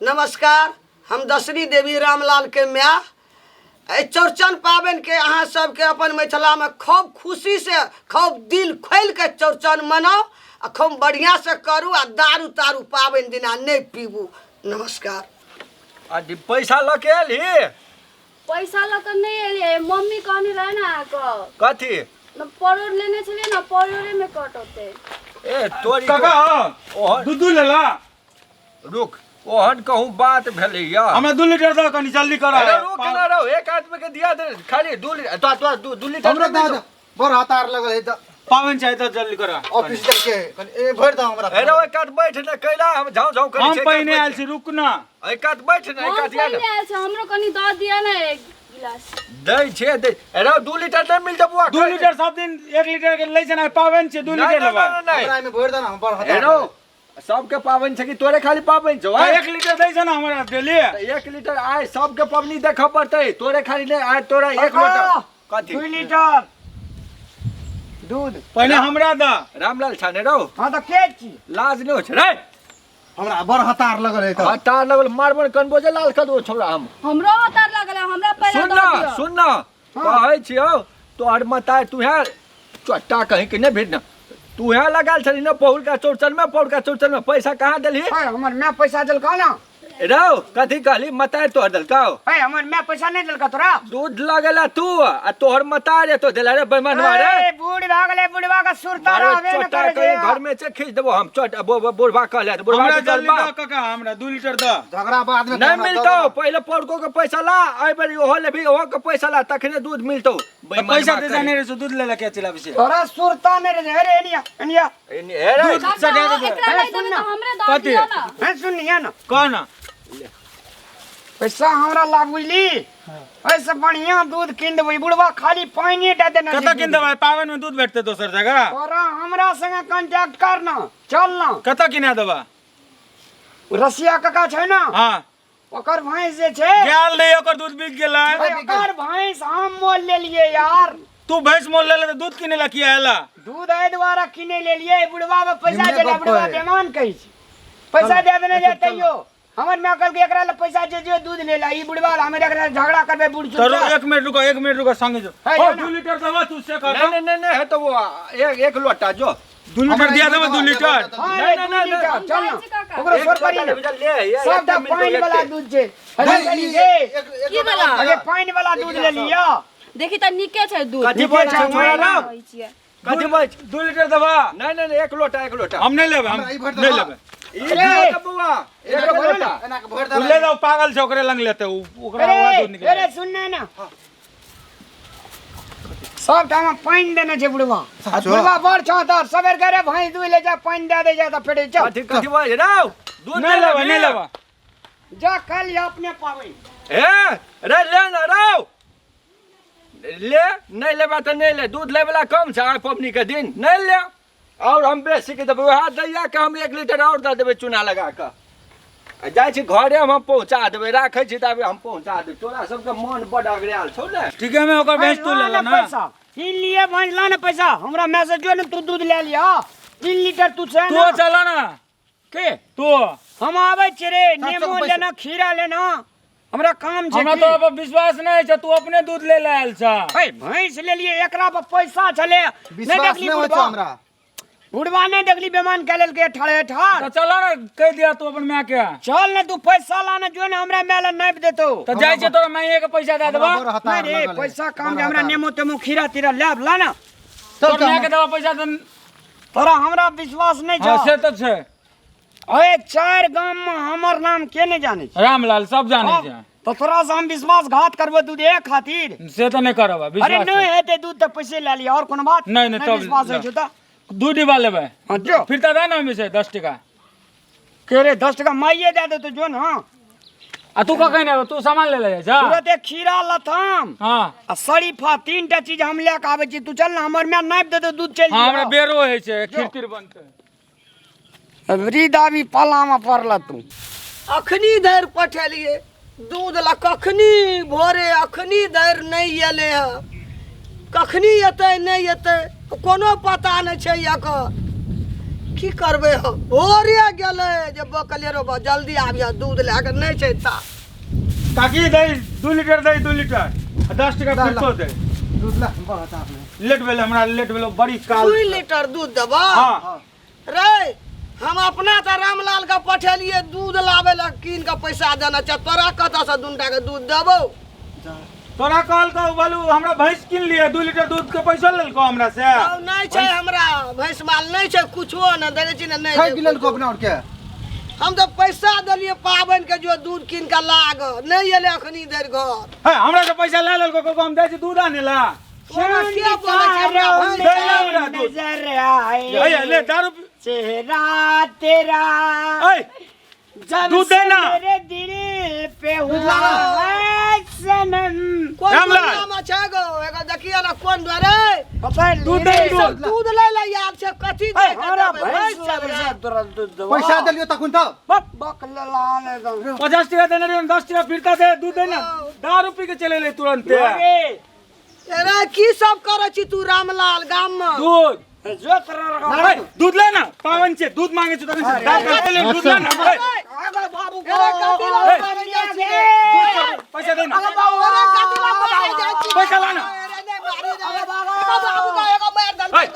नमस्कार। हम दशरी देवी रामलाल के म्या चौरचन पाबन के अहाँ सबके अपन मिथिला में खूब खुशी से खूब दिल खोल के चौरचन मनाओ आ खूब बढ़िया से करू आ दारू तारू पाबन दिना नहीं पीबू। नमस्कार। पैसा लके एली? पैसा लक नहीं एलिए, मम्मी कहनी रहे ना कथी न परोर लेने छलिए ना, परोरे में कटते। ए तोरी काका ओहन दूध लेला रुक, ओहन कहूँ बात भेलै या हमें 2 लीटर दो कनी जल्दी करा। अरे रुक ना रहो, एक आदमी के दिया दे खाली 2 लीटर तो 2 लीटर हमरा दादा बर हतार लगल है त पावन चाहिए तो जल्दी करा। ऑफिस तक के ए भर द हमरा। अरे एक आद बैठ ना कैला हम झाऊ झाऊ करै हम छै। पहिने आयल छी, रुक ना। एक आद बैठ ना, एक आद दिया ना हमरो कनी द दिया ना एक गिलास। दै छै दे। अरे 2 लीटर नहीं मिल जबुआ 2 लीटर सब दिन 1 लीटर के लै छै ना, पावन छै 2 लीटर लेबा। हमरा में भर द ना, हम बर हतार। हेरो सबके पाबन छै कि तोरे खाली पाबन छौ? 1 लीटर दै छै ना हमरा डेली। 1 लीटर आय सबके पबनी देख पड़तै, तोरे खाली नहीं आय तोरा 1 लीटर कथी 2 लीटर दूध पहिने हमरा द। रामलाल छाने रहो हां त के छी लाज नहीं हो छै रे। हमरा बर हतार लगल है त। हतार लगल मारबन कनबो जे लाल कदो छोड़ा हम। हमरो हतार लागल, हमरा पहले सुन द ना दियो। सुन ना कहै छियौ तोहर मताय तू है चट्टा कहीं के नहीं भेजना। तू है लगाल छली ना पहुल का चौरचन में पैसा कहाँ देली? हमर मैं पैसा देल का ना? रहो कथी कहली मताय तोहर देलकौ? हमर मैं पैसा नहीं देल का तोरा? दूध लगेला तू आ तोहर मताय रे तो देला रे बेईमानवा रे। बूढ़ भागले बुढ़वा का सुरता रहबे न चट्टा करे कहीं घर में से खींच देबो हम चट बुढ़वा कहले तो बुढ़वा हमरा के जल्दी चलबा द काका, हमरा 2 लीटर द। झगड़ा बाद में नहीं मिलतो। पहले पौड़को के पैसा ला, आई बारी ओहो ले भी ओहो के पैसा ला तखने दूध मिलतो। पैसा दे जाने रे, दूध लेला के चिला बिसे। तोरा सुरता नहीं रे। अरे एनिया एनिया दूध काका, सजा दे। एकरा नहीं देबे तो हमरे द कथी? दियो ना। है सुनिया ना कौन ना? पैसा हमरा लागुली ऐसे बढ़िया दूध किन देबै। बुढ़वा खाली पानी दे देना। कत किन दबा? पावन में दूध भेटते दोसर जगह। तोरा हमरा संगे कांटेक्ट करना, चलना। कत किना दबा? रसिया काका छै ना, हां ओकर भैंस जे छै गेल रे, ओकर दूध बिक गेला। ओकर भैंस हम मोल लेलिए यार। तू भैंस मोल ले ले दूध किने ला किया हैला? दूध ए द्वारा किने लेलिए। बुढ़वा में पैसा देला, बुढ़वा बेमान कहै छै पैसा दे देने जतैयो। हमर में कल के एकरा ले पैसा जे दूध लेला ई बुढ़वा हमरे एकरा झगड़ा करबे। बुढ़ तो 1 मिनट रुको संगे जो। है ओ ना? 2 लीटर दबा तू से कर। नहीं है तो वो एक लोटा जो 2 लीटर दिया दबा 2 लीटर। हां नहीं, नहीं नहीं, नहीं हम चलना। जाइ छी काका। ओकरो छोड़ पड़ी ना। सब दा पानी वाला दूध छै। अरे चली जे की वाला? अरे पानी वाला दूध ले लिया। देखी त निके छै दूध। कथी बोल छै छोरा ना? कहै छियै। कथी बोल 2 लीटर दबा। नहीं एक लोटा हम नहीं लेबे, हम नहीं लेबे। ये बुआ एक लोटा एना के भर तू ले जाओ, पागल छै ओकरे लंग लेते ओकरा वाला दूध निकल। अरे सुनना ना, सब टाइम पानी देने छै बुढ़वा। बुढ़वा बड़ छातर सवेर करे भैंस दूध ले जा, पानी दे दे जा त फेर चल। कथी बोल रहो दूध नहीं लेबे, नहीं लेबे। जा कल अपने पावे। ए रे ले ना रहो ले नहीं लेबा तो नहीं ले। दूध लेबला कम छै आइ पबनी के दिन नहीं ले। और हम बेसी के देबे हाथ दैया के हम 1 लीटर और दे देबे चूना लगा के। जाय छी घरे हम पहुंचा देबे, राखै छी तबे हम पहुंचा देबे। तोरा सबके मन बड अगड़ाल छौ ने। ठीक है, मैं ओकर भैंस तू ले ला ना। पैसा तीन लिए भैंस ला ना पैसा। हमरा मैसेज जो ने तू दूध ले लिया 3 लीटर तू से तू चला ना के तू। हम आवे छ रे। नींबू लेना, खीरा लेना, हमरा काम छै। हमरा तो अब विश्वास नहीं छै, तू अपने दूध ले ले आयल छ। भाई भैंस ले लिए, एकरा पर पैसा छले। विश्वास नहीं होता हमरा। बुढ़वा ने देखली बेमान के लेल के ठाड़े ठाड़। तो चला ना, कह दिया तू अपन मैं के। चल ने तू पैसा लाना जो ने हमरा मेला नाप देतो। तो जाय छै तोरा मैं के पैसा दे देबा। नहीं रे पैसा काम जे हमरा नेमो तेमो खीरा तीरा लेब ला ना। तोर मैं के देबा पैसा तो। तोरा हमरा विश्वास नहीं हां से छ। तो छै। ओए 4 गांव में हमर नाम के नहीं जाने छ। रामलाल सब जाने छै। तो थोड़ा सा हम विश्वासघात करबो दूध एक खातिर। से तो नहीं करबा अरे विश्वास। नहीं हेते दूध तो पैसे ले लिया और कोनो बात नहीं, नहीं, तब विश्वास है ला। छुता। 2 डिब्बा लेबे। हां जो फिर तो दाना में से 10 टका। के रे 10 टका माइए दे दे तो जो ना। आ तू का कहने तू सामान ले ले जा। तुरंत एक खीरा लथम हां आ शरीफा 3टा चीज हम ले के आवे छी। तू चल ना हमर में नाप दे तो दूध चल हां हमरा बेरो है छै, खिरतिर बनते। वृद्धा भी पाला में पड़ला तू। अखनी धर पठेलिए दूध ला, कखनी भोरे अखनी धर नहीं एले है। कखनी एते नहीं एते कोनो पता नहीं छै। की करबे हम ओरे गेले जे बकले रो जल्दी आबिया दूध लेके नहीं छै ता काकी दे 2 लीटर दे 2 लीटर 10 टका फिरतो दे दूध ला बहुत आपने लेट भेले हमरा लेट भेलो बड़ी काल 2 लीटर दूध देबा हां रे हम अपना त रामलाल का पठेलिए दूध लावे ला कीन के पैसा देना छ तोरा कता से दुंडा के दूध देबो तोरा कहल को बोलू हमरा भैंस किन लिए 2 लीटर दूध के पैसा लेल को हमरा से नहीं छै हमरा भैंस माल नहीं छै कुछो न देले छी न नहीं खाई पिलन को अपना और क्या हम तो पैसा दलिए पावन के जो दूध कीन के लाग नहीं एले अखनी देर घर है हमरा से पैसा ले लेल को हम दे छी दूध आने ला ओना के बोले छै हमरा भैंस दे ले हमरा दूध नजर आए ए ले दारू चेहरा तेरा ए जब दूध से देना। मेरे दिल पे हुआ है सनम कोन रामलाल। नाम छै गो एगो देखिए ना कोन द्वारे पकड़ दूध दे दूध दूध ले ले यार छै कथी दे के हमारा देबै? भैंस भैंस छै से तुरंत दूध दो पैसा दिलियो तकुन तो बकला लाने दो 50 टका देने रे 10 टका फिरता दे दूध देना दारू पी के चले ले तुरंत अरे की सब करे छी तू रामलाल गाम में दूध जो तरह ए, दूध लेना पावन से दूध मांगे छ तने से ले दूध लेना ए, बाबू अरे कथी ला ए, मारे जाइ छी? पैसा देना अरे कथी ला मारे जाइ छी? पैसा लाना। अरे नहीं मारी दे। एगो बाबू का एगो मार दल ए,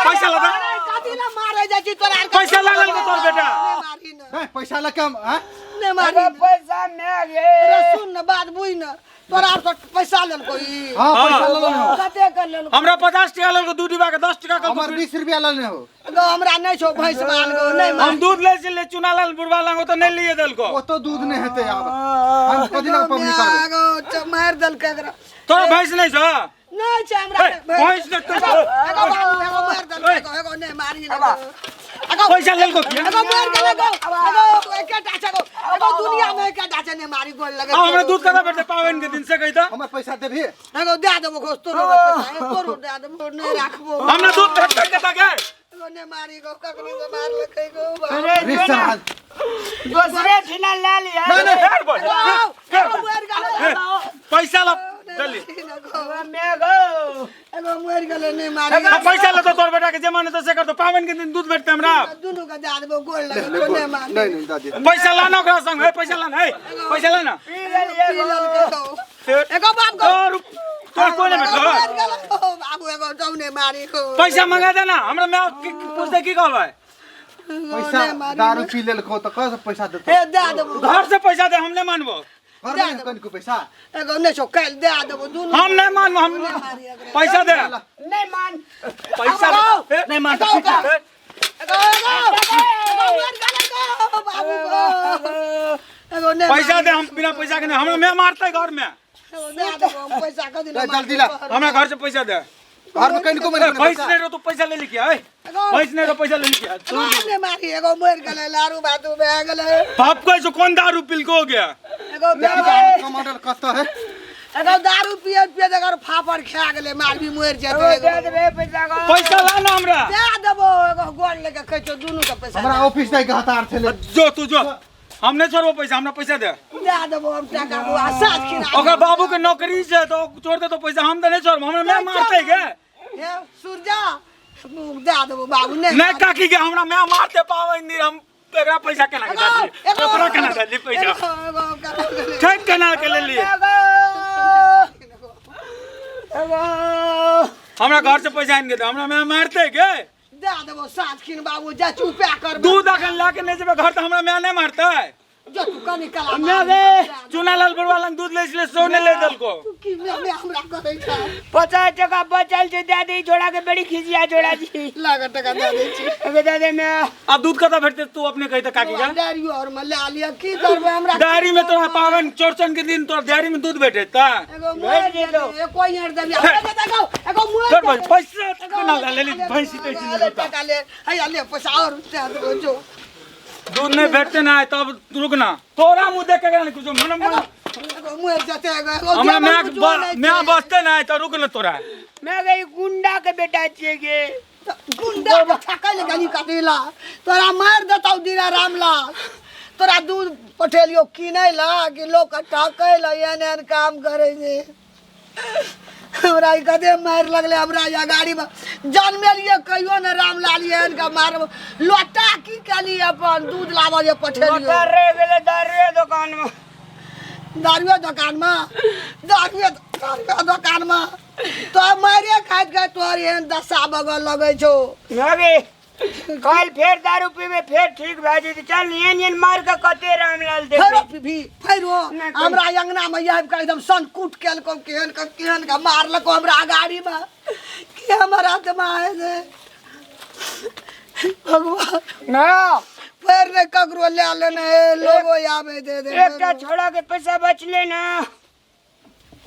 पैसा ला दे। अरे कथी ला मारे जाइ छी तोरा आर के? पैसा ला लेल को तोर बेटा। नहीं मारी न पैसा ला कम हां नहीं मारी अरे न। पैसा में गे अरे सुन न बात बुझ न तोरा आर से पैसा लेल कोई हां पैसा ला लो कते कर लेल हमरा 50 टका लेल को दूध डिब्बा के 10 टका का हमार 20 रुपया ला हो गो हमरा नहीं छो भैंस माल गो नहीं मार हम दूध ले से ले चुना लाल बुढ़वा लांगो तो नहीं लिए दल को वो तो दूध नहीं हेते अब हम कदी ना पबनी कर गो मार दल के एकरा तोरा भैंस नहीं छ नहीं छै हमरा ए, भैंस ने तो एगो बाबू एगो मार दल के एगो नहीं मारी न एगो पैसा लेल को एगो मार के लगो एगो एकेटा छै एगो दुनिया में एकेटा छै नहीं मारी गोल लगे हमरा दूध कदा बेटे पावन के दिन से कहि त हमार पैसा देबी एगो दे देबो गो तोरो पैसा तोरो दे देबो नहीं राखबो हमरा दूध भेट के त के एगो नहीं मारी गो ककरो से मार लकै गो अरे रिश्ता दूसरे ठिना ले लिया फेर बोल एगो मार गले पैसा ला जल्दी में गो एगो मार गले नहीं मारी पैसा ला तो तोर बेटा के जमाने तो से कर तो पावन के दिन दूध भेटते हमरा दुनु का दे देबो गोल लगे तो नहीं मारी नहीं दादी पैसा लाना ओकरा संग है पैसा लाना है पैसा लाना पी गलिए एगो बाप गो तोर कोने भेटलो बाबू एगो जौने मारी को पैसा मंगा देना हमरा में पूछते की कहबै पैसा दारू पी लेल को तो कस पैसा देतो ए दे देबो घर से पैसा दे हम नहीं मानबो घर में कन को पैसा एगो नहीं छो काल दे देबो दुनु हम नहीं मानबो हम पैसा दे नहीं मान पैसा ए, नहीं मानता ठीक है एगो मार गले गो बाबू गो एगो नहीं पैसा दे हम बिना पैसा के नहीं हमरा में मारते घर में एगो दे देबो पैसा कदी ना जल्दी ला हमरा घर से पैसा दे घर में कन को ए, भैंस नहीं रो तो पैसा ले लिया है भैंस नहीं रो पैसा ले लिया ने मारी एगो मर गले लारू बातू बे गले बाप को ऐसे कौन दारू पिल को हो गया एगो टमाटर कत्ता है एगो दारू पिए पिए अगर फाफड़ खा गेले मार भी मर जेतो दे दे पैसा को पैसा लाना हमरा दे देबो एगो गोल लेके कहचो दुनु का पैसा हमरा ऑफिस जाय के हतार छले जो तू जो हम नहीं छोड़बो पैसा हमरा पैसा दे दे देबो हम टाका को आसाद खिना ओकर बाबू के नौकरी से तो छोड़ दे तो पैसा हम तो नहीं छोड़बो हमरा मैं मारते के हे सूरजा दे देबो बाबू ने नहीं काकी के हमरा मैं मारते पावे नहीं हम एकरा पैसा केना के दादी ओकरा केना दादी पैसा ठीक केना के ले लिए हमरा घर से पैसा आइन के दे हमरा मैं मारते के दे देबो साथ खिन बाबू जा चुपा कर दूध अगर लाके नहीं जेबे घर तो हमरा मैं नहीं मारता है जो तू कनी कला चुना लाल बड़वा लंग दूध ले इसलिए सोने ले दल को की में हमरा कहै छ 50 टका बचल छै दे दे जोड़ा के बड़ी खिजिया जोड़ा जी लागा टका दे दे छी अबे दे दे मैं अब दूध कता भेटते तू अपने कही तो काकी का डायरी और में ले लिया की करबे हमरा डायरी में तो पावन चौरचन के दिन तो डायरी में दूध भेटेता एगो मोर दे दो ए कोई हर दे एगो मोर चल भाई पैसा केना ले ली भैंसी तैसी ले लेता टका ले हैया ले पैसा और दे दो जो दूध नहीं भेटते ना है तब रुकना तोरा मुंह देख के नहीं कुछ मन एगो मोर जते एगो हमरा मैं बसते ना है तो रुक ना तोरा मैं गई गुंडा के बेटा छिए गे गुंडा ठका ले गनी काटेला तोरा मार देतौ दिना रामलाल तोरा दूध पठेलियो किनै ला कि लोग ठकै ला एन काम करे जे हमरा ई कदे मार लगले हमरा या गाड़ी में जन्मेलिए कहियो न रामलाल एहन का मार लोटा की कली अपन दूध लाबो जे पठेलियो मोटर रह गेले दारुए दुकान में दारुए दुकान में तो मारे खाइत गए तोहर एहन दशा बगल लगे छो नगे कल फिर दारू पीबे फिर ठीक भए जेतै चल एन मार के कते रामलाल दे फेरो पीभी फेरो हमरा अंगना में आबि के एकदम सनकूट केलको केहन का मारलको हमरा गाड़ी में के हमरा दिमाग है भगवान ना फिर ने ककरो ले लेने लोगो आवे दे एकटा छोड़ा के पैसा बचले ना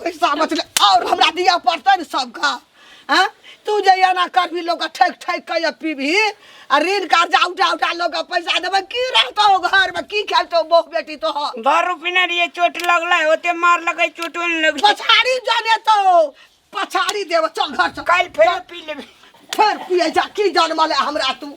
पैसा बचले और हमरा दिया पड़ता न सबका हैं तू जइया ना करबी लोग ठक ठक के पीबी आ ऋण कर्जा उठा लोग पैसा देबे की रहतो घर में की खेलतो बहू बेटी तो दारू पीने रहिए चोट लगला होते मार लगे चोटो नहीं लगे पछाड़ी जाने तो पछाड़ी देव चल घर चल कल फिर पी लेबे फिर पिए जा की जानमले हमरा तू